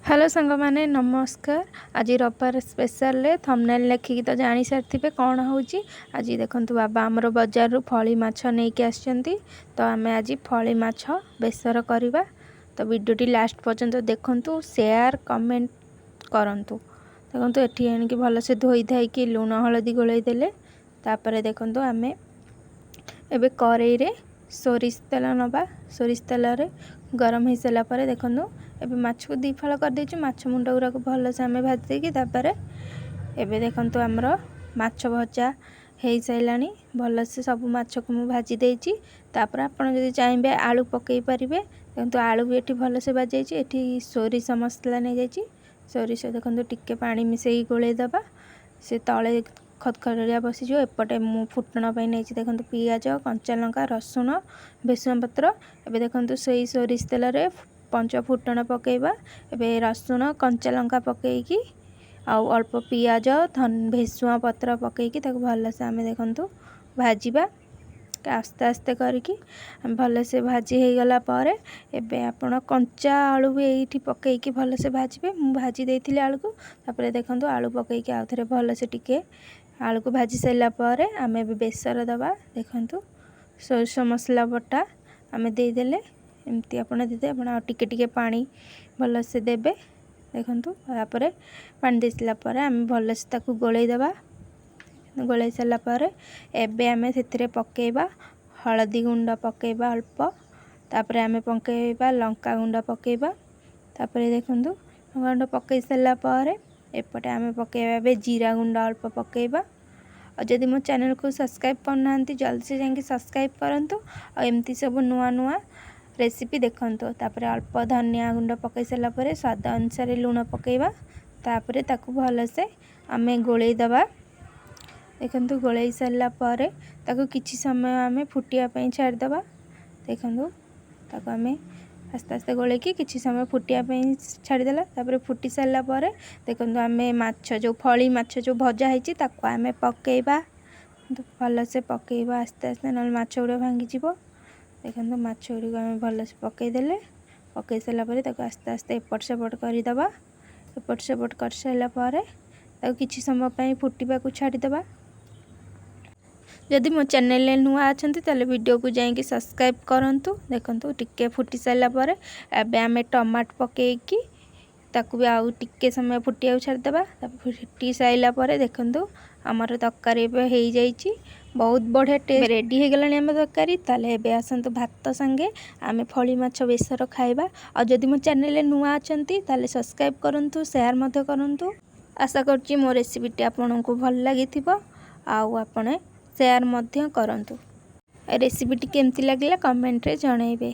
Hello सांग माने नमस्कार। आज रविवार स्पेशल थंबनेल लेखिकी तो जानी सारी कौन हो। आज देखो बाबा आमर बजार रु फली माछ नहीं आसछंती, तो आम आज फली माछ बेसर करवा। तो वीडियोटी लास्ट पर्यंत देखंतु, शेयर कमेंट करंतु। देखो ये आनिकी भलसे धोई धाई लुण हलदी गोलई देले। तापर देखो आम एबे कड़ाई रे सोरिष तेल नवा। सोरिष तेल रे गरम हो सारा पर देखो एबे माछ को दी फाल कर देछु। माछ मुंड गुरा को भलसे आम भाजी देकी तापर एबे देखो आमर माछ भजा हो सारानी। भलसे सब माछ को मु भाजी देछि। तापर आपण जदि चाहिए आलू पकई पारे। देखो आलू भी ये भलसे भाजी ये सोरिष मसला नहीं जाइए। सोरिष देखो टिके पानी मिसई गोले दबा, से तले खदखरिया बसीज। एपटे मु फुटण नहीं देखो पियाज कंचा लंका रसुण भेसुआ पत्र। एबे देखो से सोरिष तेल रे पंच फुटण पकेबा। एबे रसुण कंचा लंका पकईकी आउ अल्प पियाज भेसुआ पत्र पकईकी ताको भलसे आम देखो भाजवा आस्ते आस्ते करके भलसे भाजी हो गला पर एबे आपण कंचा आलू भी ये पकईकी भलसे भाजबे। मु भाजी देइथिले आलू को। तापर देखो आलू पकईकी आउ थे भलसे टिके आलू को भाजी सारा पर आम एबे बेसर दबा। देखो सोरिष मसला बटा आम देदेले एमती आपड़ देदे। आप टिके टिके पानी भलसे देबे। देखो तापर पानी दे सारा पर आम भलसे ताकू गोलई दबा। गोलई सारा पर एबे आम से पकेबा हलदी गुंड पकेबा अल्प। तापर आम पकेबा लंका गुंड पकेबा। तापर देखो लंका गुंड पकई सारा पर एपटे आम पकेबा जीरा गुंड अल्प पकेबा। और जदि मो चैनल को सब्सक्राइब करना जल्दी से जाके सब्सक्राइब करंतु। और एमती सब नुआ नुआ रेसिपी देखंतु। तापर अल्प धनिया गुंड पकई सारा पर स्वाद अनुसार लुण पकेबा। तापर ताकू भलसे आम गोलई दबा। देखो गोलई सारा पर ताकू किछि समय आम फुटिया छाड़ीदबा। देखो ताकू आम आस्ते आस्ते गोलैकी किछि समय फुटिया छाड़ीदेला। तापर फुटी सारा पर देखो आम माछ जो फली माछ जो भजा होती ताकू आम पकेबा। भलसे पकेबा आस्ते आस्ते ना माछ गुड़ा भांगी जीवो। देखो माछ गुड़ी आम भलसे पकईदेले। पकई सारा पर ताकू आस्ते आस्ते एपट सेपट करदबा। एपट सेपट कर सारा पर ताकू किछि समय फुटिबा को छाड़ीदबा। जदि मो चैनल नुआ अच्छा ताले वीडियो को जाइए सब्सक्राइब करंतु। देखो टिके फुटी सारा पर एबे आम टमाट पकईकी ताकू भी आउ टिके समय फुटिया छाड़ीदबा। फुटी सारा पर देखो आमर तरकारी हो जाइए बहुत बढ़िया टेस्ट रेडी हो गलानी आम तरकारी। ताले एबे आसंतु भात संगे आम फली माछ बेसर खाइबा। और जदि मो चैनल नुआ अच्छा ताले सब्सक्राइब करंतु, शेयर मध्य करंतु। आशा करछि मो रेसिपीटी आपनकु भल लागिथिबो आउ आपने शेयर मध्य करंतु। रेसिपीटी केमती लागला कमेंट रे जणाइबे।